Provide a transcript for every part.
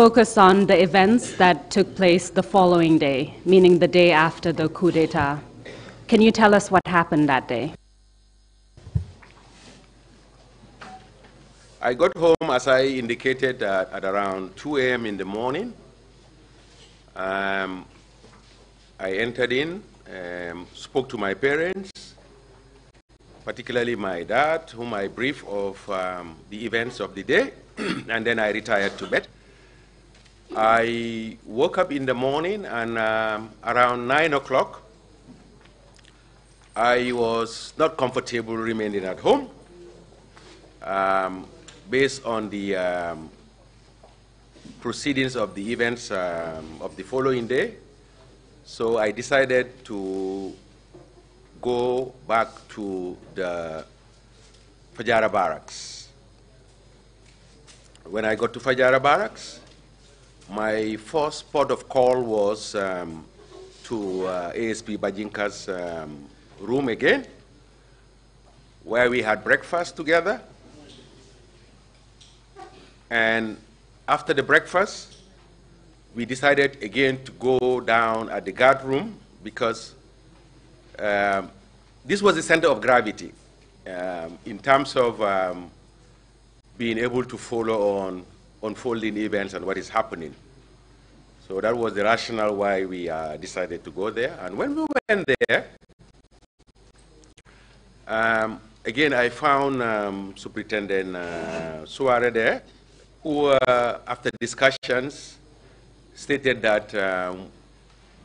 focus on the events that took place the following day, meaning the day after the coup d'etat. Can you tell us what happened that day? I got home, as I indicated, at around 2 a.m. in the morning. I entered in, spoke to my parents, particularly my dad, whom I briefed of the events of the day, and then I retired to bed. I woke up in the morning, and around 9 o'clock, I was not comfortable remaining at home. Based on the proceedings of the events of the following day. So I decided to go back to the Fajara Barracks. When I got to Fajara Barracks, my first port of call was to ASP Bajinka's room again, where we had breakfast together. And after the breakfast, we decided again to go down at the guard room because this was the center of gravity in terms of being able to follow on unfolding events and what is happening. So that was the rationale why we decided to go there. And when we went there, again, I found Superintendent Suare there, who, after discussions, stated that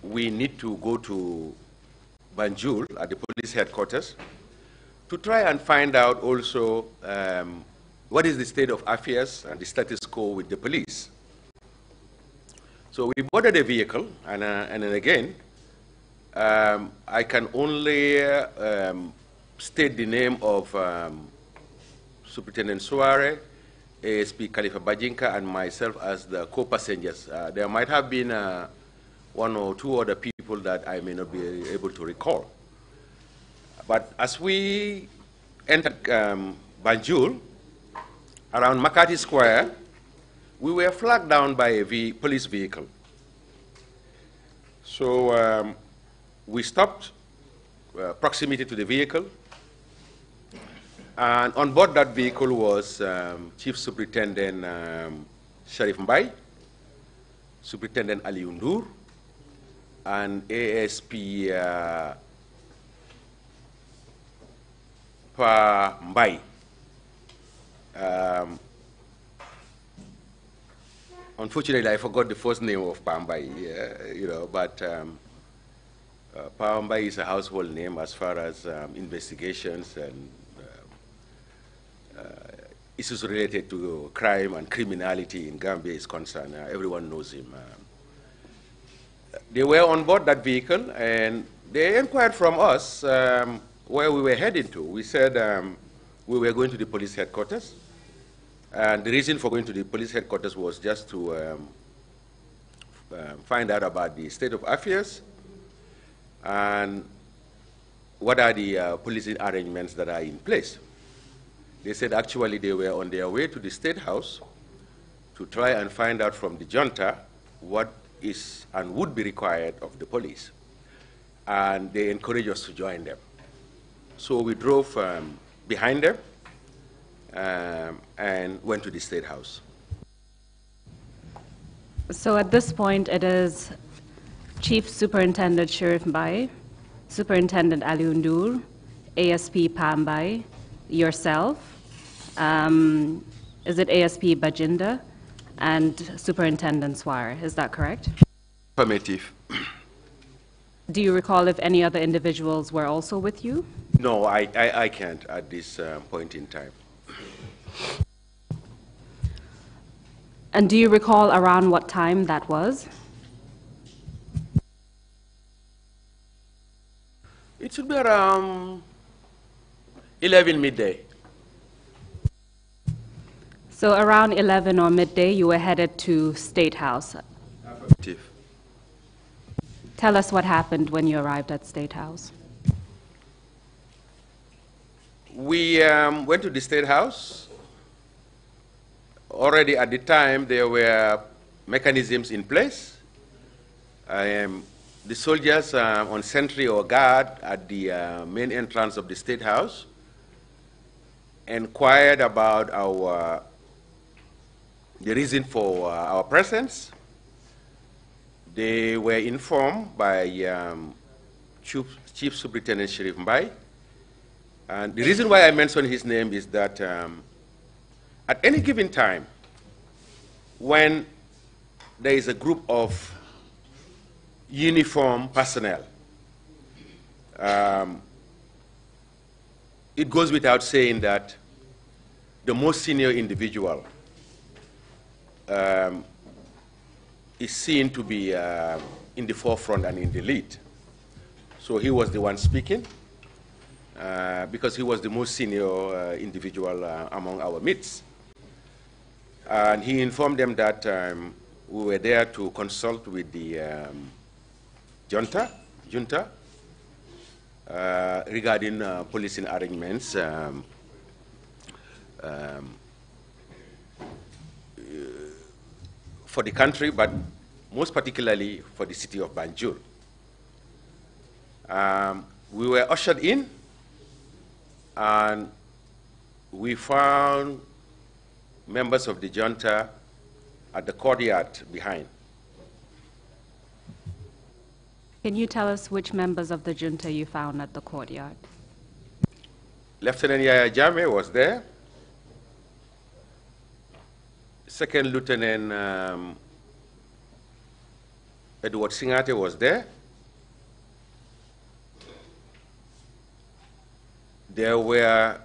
we need to go to Banjul at the police headquarters to try and find out also what is the state of affairs and the status quo with the police. So we boarded a vehicle, and then again, I can only state the name of Superintendent Suare, ASP Khalifa Bajinka, and myself as the co-passengers. There might have been one or two other people that I may not be able to recall. But as we entered Banjul, around Makati Square, we were flagged down by a police vehicle. So we stopped proximity to the vehicle. And on board that vehicle was Chief Superintendent Sharif Mbai, Superintendent Ali Undur, and ASP Pa Mbai. Unfortunately, I forgot the first name of Pa Mbai, you know, but Pa Mbai is a household name as far as investigations and issues related to crime and criminality in Gambia is concerned. Everyone knows him. They were on board that vehicle, and they inquired from us where we were heading to. We said we were going to the police headquarters, and the reason for going to the police headquarters was just to find out about the state of affairs and what are the policing arrangements that are in place. They said actually they were on their way to the State House to try and find out from the junta what is and would be required of the police. And they encouraged us to join them. So we drove behind them and went to the State House. So at this point, it is Chief Superintendent Sharif Mbai, Superintendent Ali Undur, ASP Pa Mbai, yourself, is it ASP Bajinda, and Superintendent Suare, is that correct? Affirmative. Do you recall if any other individuals were also with you? No, I can't at this point in time. And do you recall around what time that was? It should be around 11 midday. So around 11 or midday, you were headed to State House. Affirmative. Tell us what happened when you arrived at State House. We went to the State House. Already at the time, there were mechanisms in place. The soldiers on sentry or guard at the main entrance of the State House inquired about the reason for our presence. They were informed by Chief Superintendent Sheriff Mbai. And the reason why I mention his name is that at any given time, when there is a group of uniformed personnel, it goes without saying that the most senior individual is seen to be in the forefront and in the lead. So he was the one speaking because he was the most senior individual among our midst. And he informed them that we were there to consult with the junta regarding policing arrangements for the country, but most particularly for the city of Banjul. We were ushered in, and we found members of the junta at the courtyard behind. Can you tell us which members of the junta you found at the courtyard? Lieutenant Yaya Jammeh was there. Second Lieutenant Edward Singate was there. There were,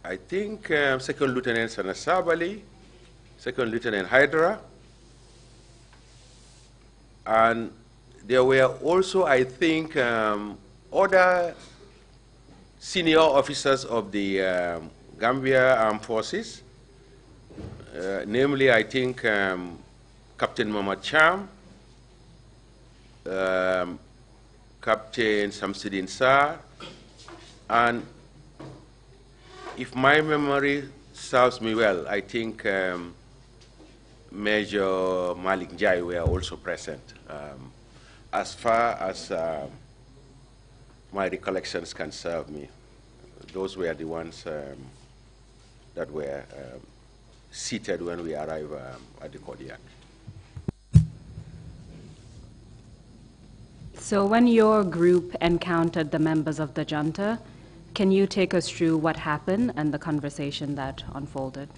I think, Second Lieutenant Sanasabali, Second Lieutenant Hydra, and there were also, I think, other senior officers of the Gambia Armed Forces, namely, I think, Captain Mohamed Cham, Captain Samsudin Sarr, and if my memory serves me well, I think Major Malik Njai were also present. As far as my recollections can serve me, those were the ones that were seated when we arrived at the courtyard. So when your group encountered the members of the junta, can you take us through what happened and the conversation that unfolded?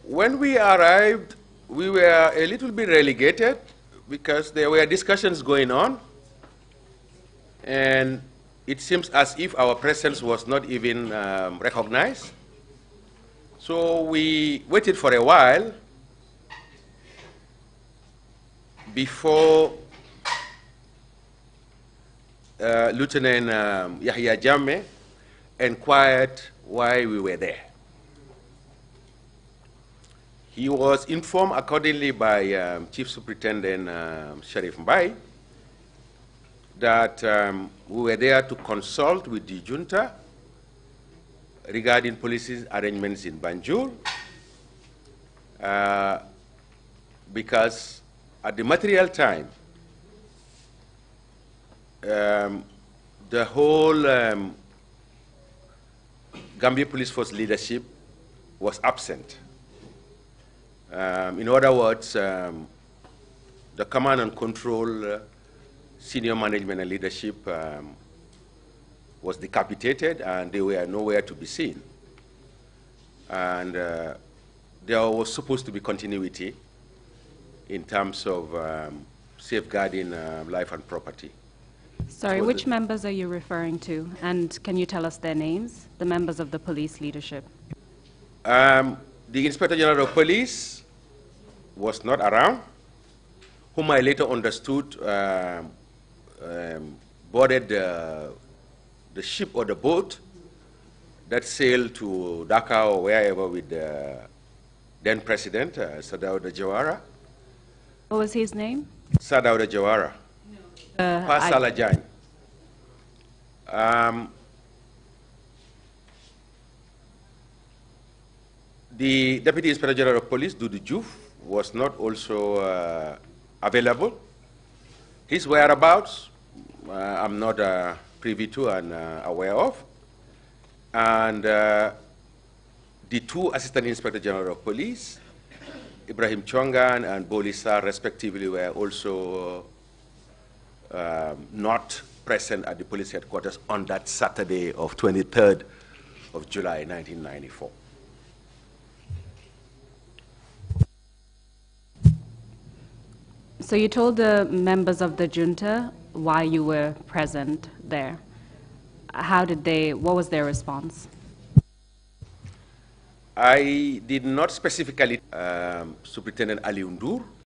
When we arrived, we were a little bit relegated because there were discussions going on, and it seems as if our presence was not even recognized. So we waited for a while before Lieutenant Yahya Jammeh inquired why we were there. He was informed accordingly by Chief Superintendent Sheriff Mbai that we were there to consult with the junta regarding policy arrangements in Banjul, because at the material time, the whole Gambia Police Force leadership was absent. In other words, the command and control, senior management and leadership was decapitated, and they were nowhere to be seen. And there was supposed to be continuity in terms of safeguarding life and property. Sorry, which members are you referring to? And can you tell us their names, the members of the police leadership? The Inspector General of Police was not around, whom I later understood boarded the ship or the boat that sailed to Dhaka or wherever with the then President, Sadauda Jawara. What was his name? Sadauda Jawara. Pasalajan. The Deputy Inspector General of Police, Dudu Diouf, was not also available. His whereabouts, I'm not privy to and aware of. And the two Assistant Inspector General of Police, Ibrahim Chongan and Bolisa, respectively, were also not present at the police headquarters on that Saturday of 23rd of July, 1994. So you told the members of the junta why you were present there. What was their response? I did not specifically Superintendent Ali Undur,